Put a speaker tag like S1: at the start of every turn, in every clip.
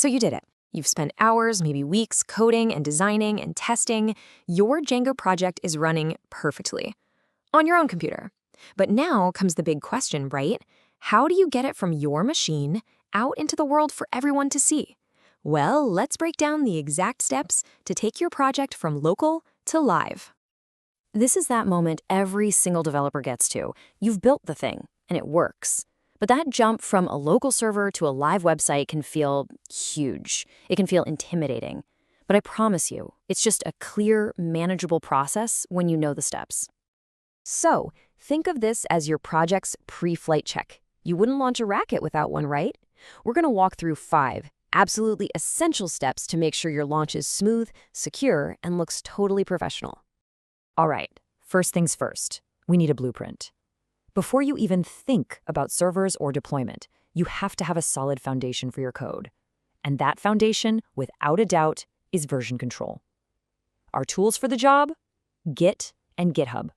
S1: So you did it. You've spent hours, maybe weeks, coding and designing and testing. Your Django project is running perfectly on your own computer. But now comes the big question, right? How do you get it from your machine out into the world for everyone to see? Well, let's break down the exact steps to take your project from local to live. This is that moment every single developer gets to. You've built the thing, and it works. But that jump from a local server to a live website can feel huge. It can feel intimidating. But I promise you, it's just a clear, manageable process when you know the steps. So, think of this as your project's pre-flight check. You wouldn't launch a racket without one, right? We're going to walk through 5 absolutely essential steps to make sure your launch is smooth, secure, and looks totally professional. All right, first things first, we need a blueprint. Before you even think about servers or deployment, you have to have a solid foundation for your code. And that foundation, without a doubt, is version control. Our tools for the job? Git and GitHub.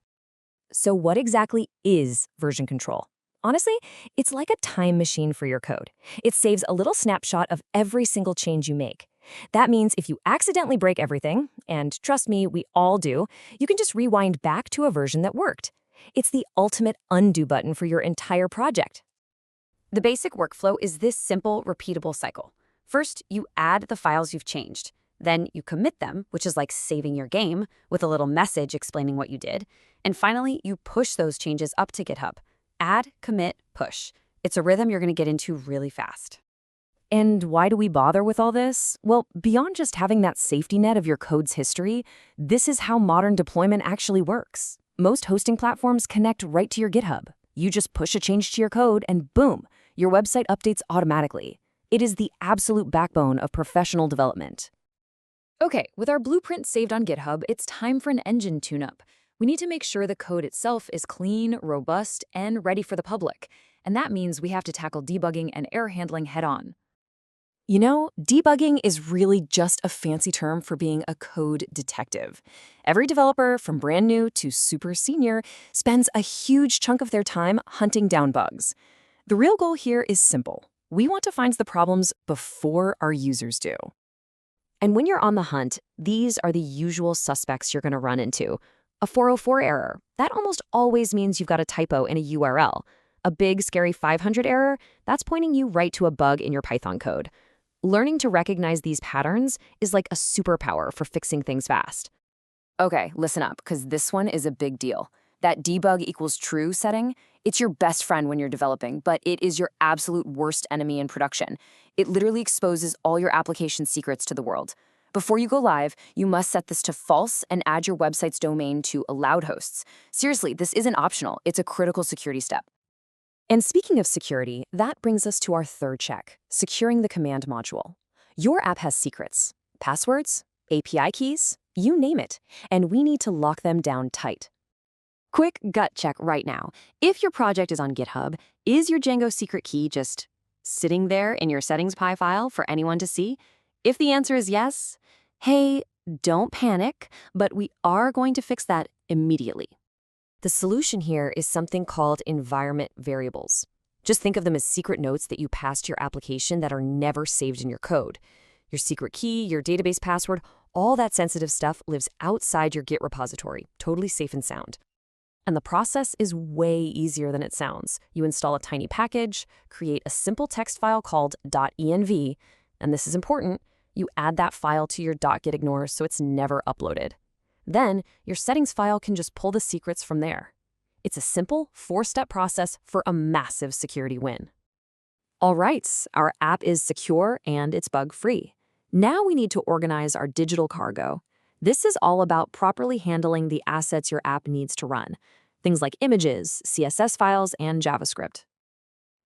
S1: So what exactly is version control? Honestly, it's like a time machine for your code. It saves a little snapshot of every single change you make. That means if you accidentally break everything, and trust me, we all do, you can just rewind back to a version that worked. It's the ultimate undo button for your entire project. The basic workflow is this simple, repeatable cycle. First, you add the files you've changed. Then you commit them, which is like saving your game, with a little message explaining what you did. And finally, you push those changes up to GitHub. Add, commit, push. It's a rhythm you're going to get into really fast. And why do we bother with all this? Well, beyond just having that safety net of your code's history, this is how modern deployment actually works. Most hosting platforms connect right to your GitHub. You just push a change to your code and boom, your website updates automatically. It is the absolute backbone of professional development. Okay, with our blueprint saved on GitHub, it's time for an engine tune-up. We need to make sure the code itself is clean, robust, and ready for the public. And that means we have to tackle debugging and error handling head-on. You know, debugging is really just a fancy term for being a code detective. Every developer, from brand new to super senior, spends a huge chunk of their time hunting down bugs. The real goal here is simple. We want to find the problems before our users do. And when you're on the hunt, these are the usual suspects you're going to run into. A 404 error. That almost always means you've got a typo in a URL. A big, scary 500 error, that's pointing you right to a bug in your Python code. Learning to recognize these patterns is like a superpower for fixing things fast. Okay, listen up, because this one is a big deal. That debug equals true setting, it's your best friend when you're developing, but it is your absolute worst enemy in production. It literally exposes all your application secrets to the world. Before you go live, you must set this to false and add your website's domain to allowed hosts. Seriously, this isn't optional. It's a critical security step. And speaking of security, that brings us to our third check, securing the command module. Your app has secrets, passwords, API keys, you name it, and we need to lock them down tight. Quick gut check right now. If your project is on GitHub, is your Django secret key just sitting there in your settings.py file for anyone to see? If the answer is yes, hey, don't panic, but we are going to fix that immediately. The solution here is something called environment variables. Just think of them as secret notes that you pass to your application that are never saved in your code. Your secret key, your database password, all that sensitive stuff lives outside your Git repository, totally safe and sound. And the process is way easier than it sounds. You install a tiny package, create a simple text file called .env, and this is important, you add that file to your .gitignore so it's never uploaded. Then, your settings file can just pull the secrets from there. It's a simple 4-step process for a massive security win. All right, our app is secure and it's bug-free. Now we need to organize our digital cargo. This is all about properly handling the assets your app needs to run, things like images, CSS files, and JavaScript.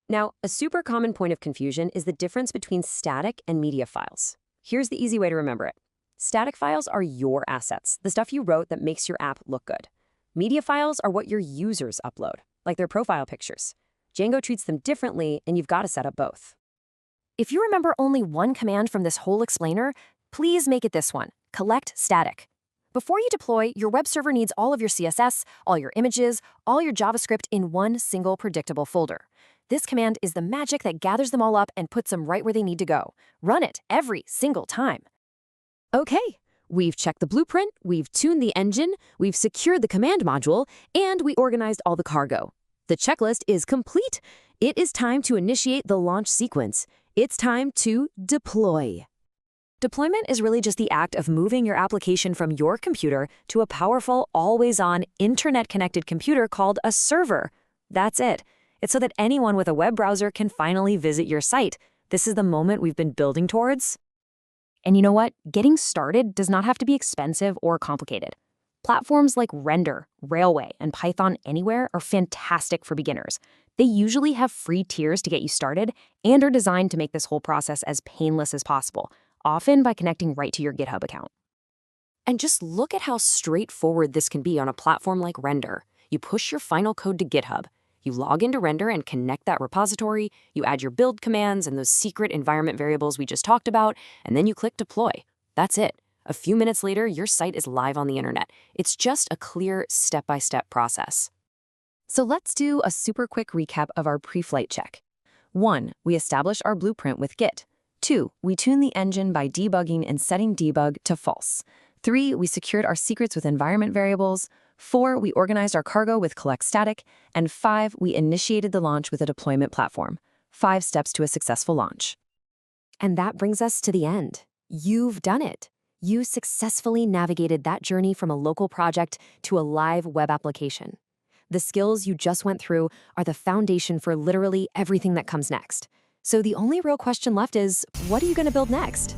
S1: Now, a super common point of confusion is the difference between static and media files. Here's the easy way to remember it. Static files are your assets, the stuff you wrote that makes your app look good. Media files are what your users upload, like their profile pictures. Django treats them differently, and you've got to set up both. If you remember only one command from this whole explainer, please make it this one, collect static. Before you deploy, your web server needs all of your CSS, all your images, all your JavaScript in one single predictable folder. This command is the magic that gathers them all up and puts them right where they need to go. Run it every single time. Okay, we've checked the blueprint, we've tuned the engine, we've secured the command module, and we organized all the cargo. The checklist is complete. It is time to initiate the launch sequence. It's time to deploy. Deployment is really just the act of moving your application from your computer to a powerful, always-on, internet-connected computer called a server. That's it. It's so that anyone with a web browser can finally visit your site. This is the moment we've been building towards. And you know what? Getting started does not have to be expensive or complicated. Platforms like Render, Railway, and PythonAnywhere are fantastic for beginners. They usually have free tiers to get you started and are designed to make this whole process as painless as possible, often by connecting right to your GitHub account. And just look at how straightforward this can be on a platform like Render. You push your final code to GitHub. You log into Render and connect that repository, you add your build commands and those secret environment variables we just talked about, and then you click deploy. That's it. A few minutes later, your site is live on the internet. It's just a clear step-by-step process. So let's do a super quick recap of our pre-flight check. 1. We establish our blueprint with Git. 2. We tune the engine by debugging and setting debug to false. 3. We secured our secrets with environment variables. 4. We organized our cargo with collect static. And 5. We initiated the launch with a deployment platform. 5 steps to a successful launch. And that brings us to the end. You've done it. You successfully navigated that journey from a local project to a live web application. The skills you just went through are the foundation for literally everything that comes next. So the only real question left is, what are you going to build next?